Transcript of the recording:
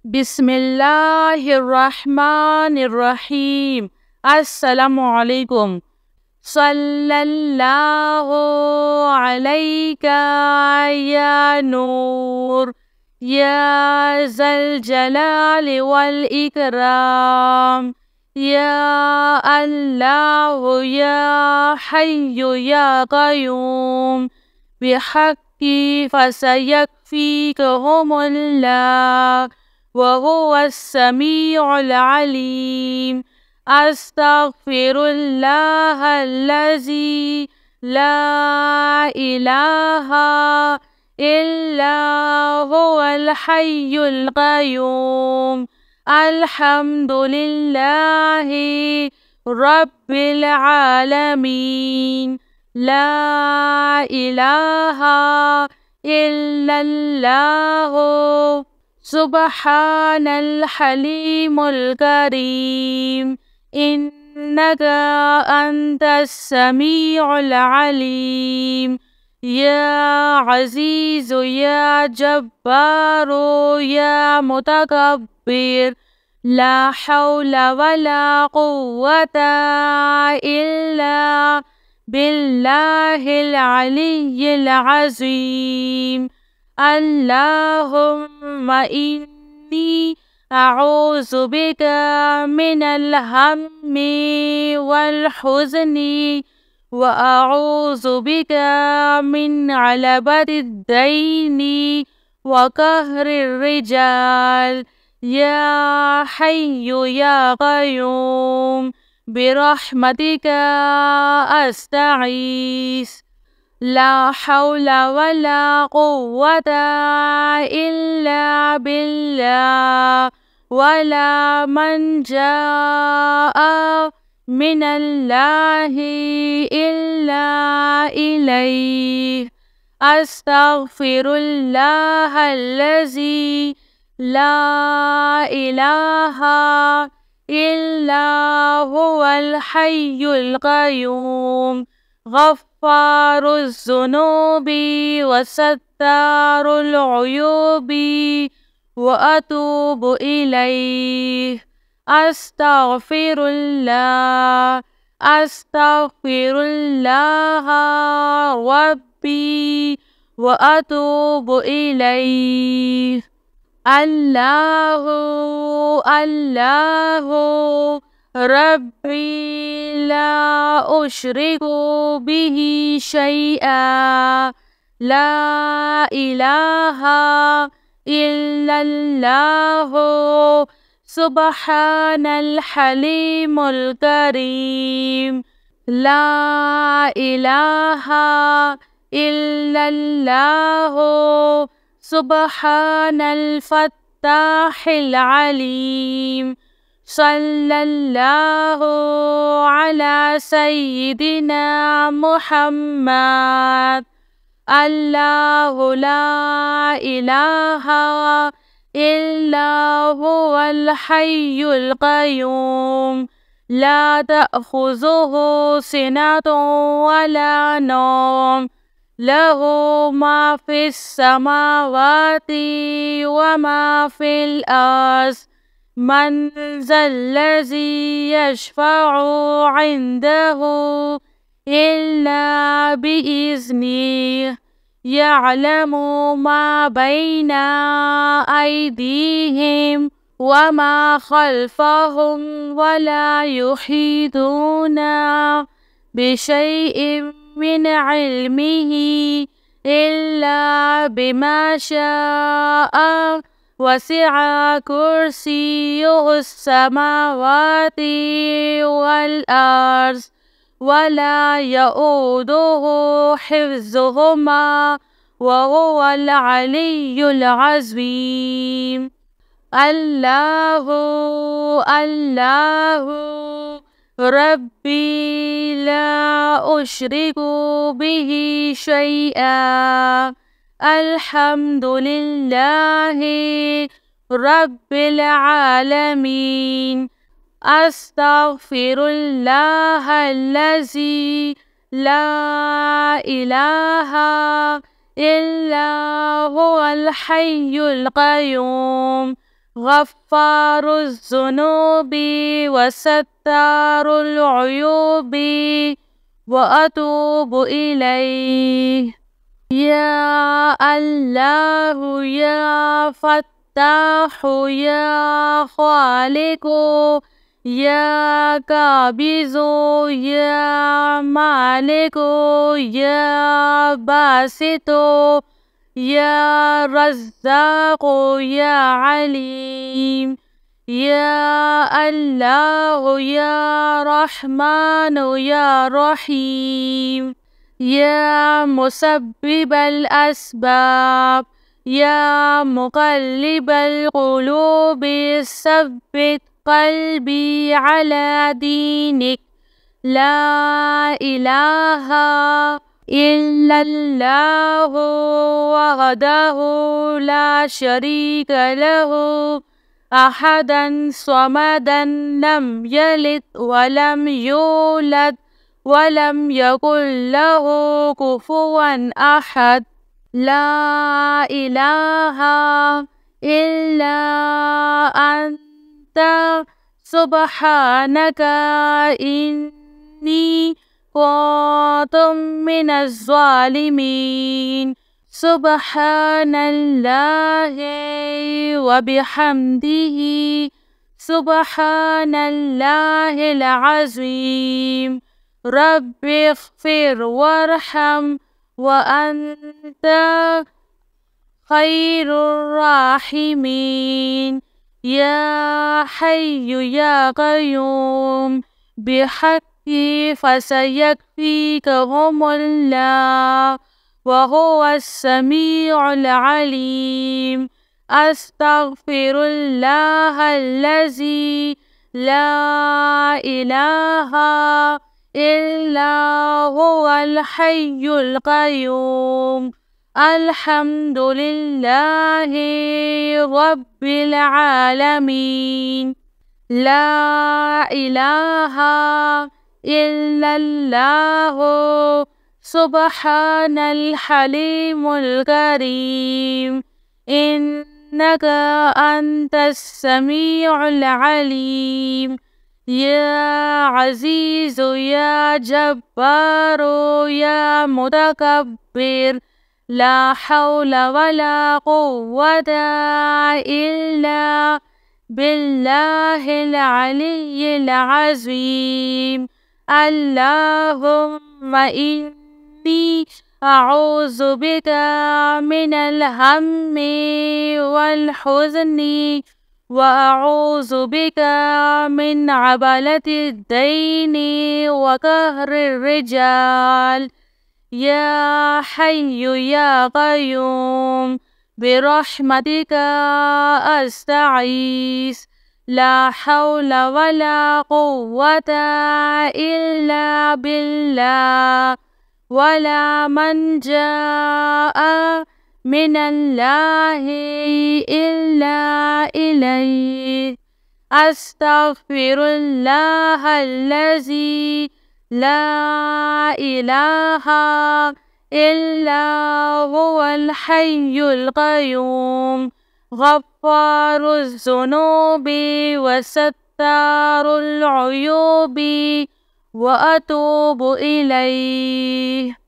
बिस्मिल्लाहिर्रहमानिर्रहीम। अस्सलामुअलैकुम। सल्लल्लाहु अलैका या नूर या ज़ल जलाल वल इकराम या अल्लाह या हय्यु या क़य्यूम बिहक़्क़ि फ़सयकफ़ीकहुमुल्लाह वहुवस्समीउल अलीम। अस्तग़फ़िरुल्लाहल्लज़ी ला इलाहा इल्ला हुवल हय्युल क़य्यूम। अल्हम्दुलिल्लाहि रब्बिल आलमीन। ला इलाहा इल्लल्लाहु सुब्हानल हलीमुल करीम। इन्नका अंतस समीउल अलीम। या अज़ीज़ु या जब्बारू या मुतकब्बिर। ला हौला वला कुव्वता इल्ला बिल्लाहिल अलिय्यिल अज़ीम। अल्लाहुम्मा इन्नी अऊज़ु बिका मिनल हम्मी वल हुज़्नी व अऊज़ु बिका मिन अलबतिद दैनी व कहरिर रिजाल। या हय्यु या क़य्यूम बिरहमतिका अस्तगीस। ला हौला वला कुव्वता इल्ला बिल्लाह। वला मल्जाअ मिनल्लाहि इल्ला इलैहि। अस्तग़फिरुल्लाहल्लज़ी ला इलाहा इल्ला हुवल हय्युल क़य्यूम। गफ़्फ़ारुज़्ज़ुनूबि वसत्तारुल उयूबि व अतूबु इलैहि। अस्तग़फिरुल्लाह रब्बी व अतूबु इलैहि। अल्लाहु अल्लाहु रब्बी ला उश्रिकु बिही शैआ। ला इलाहा इल्लल्लाहु सुब्हानल हलीमुल करीम। ला इलाहा इल्लल्लाहु सुब्हानल फ़त्ताहिल अलीम। सल्लल्लाहु अला सय्यिदिना मुहम्मद। अल्लाहु ला इलाहा इल्ला हुवल हय्युल क़य्यूम। ला तअख़ुज़ुहु सिनतुन वला नौम। लहू मा फ़िस समावाति व मा फ़िल अर्ज़। मन ज़ल्लज़ी यशफ़अु इंदहु इल्ला बिइज़्निहि। यअलमु मा बैना अयदीहिम व मा ख़ल्फ़हुम वला युहीतूना बिशैइन मिन इल्मिही इल्ला बिमा शाअ। वसिअ कुर्सियुहुस समावाति वल अर्ज़ वला यऊदुहु हिफ्ज़ुहुमा व हुवल अलिय्युल अज़ीम। अल्लाहु अल्लाहु रब्बी ला उश्रिकु बिही शैआ। अल्हम्दुलिल्लाहि रब्बिल आलमीन। अस्तग़फिरुल्लाहल्लज़ी ला इलाहा इल्ला हुवल हय्युल क़य्यूम। غفار الذنوب وستار العيوب وأتوب إليه. يا الله يا فتاح يا خالق يا قابض يا مالك يا باسط يا رزاق يا عليم. يا الله يا رحمن يا رحيم. يا مسبب الأسباب يا مقلب القلوب ثبت قلبي على دينك. لا إله إلا الله وحده لا شريك له أحدا صمدا لم يلد ولم يولد ولم يكن له كفوا أحد. لا إله إلا أنت سبحانك إني كنت من الظالمين. سبحان الله وبحمده سبحان الله العظيم. رب اغفر وارحم وأنت خير الراحمين. يا حي يا قيوم بحقي فسيكفيكهم الله وهو السميع العليم. أستغفر الله الذي لا إله إلا هو الحي القيوم. الحمد لله رب العالمين. لا إله إلا الله سبحان الحليم الكريم. إنك أنت السميع العليم. يا عزيز يا جبار يا متكبر لا حول ولا قوة إلا بالله العلي العظيم. اللهم إني أعوذ بك من الهم والحزن وأعوذ بك من عبلة الدين وقهر الرجال. يا حي يا قيوم برحمتك أستعيذ. لا حول ولا قوة إلا بالله ولا منجا من الله إلا إليه. أستغفر الله الذي لا إله إلا هو الحي القيوم غفار الذنوب وستار العيوب وأتوب إليه.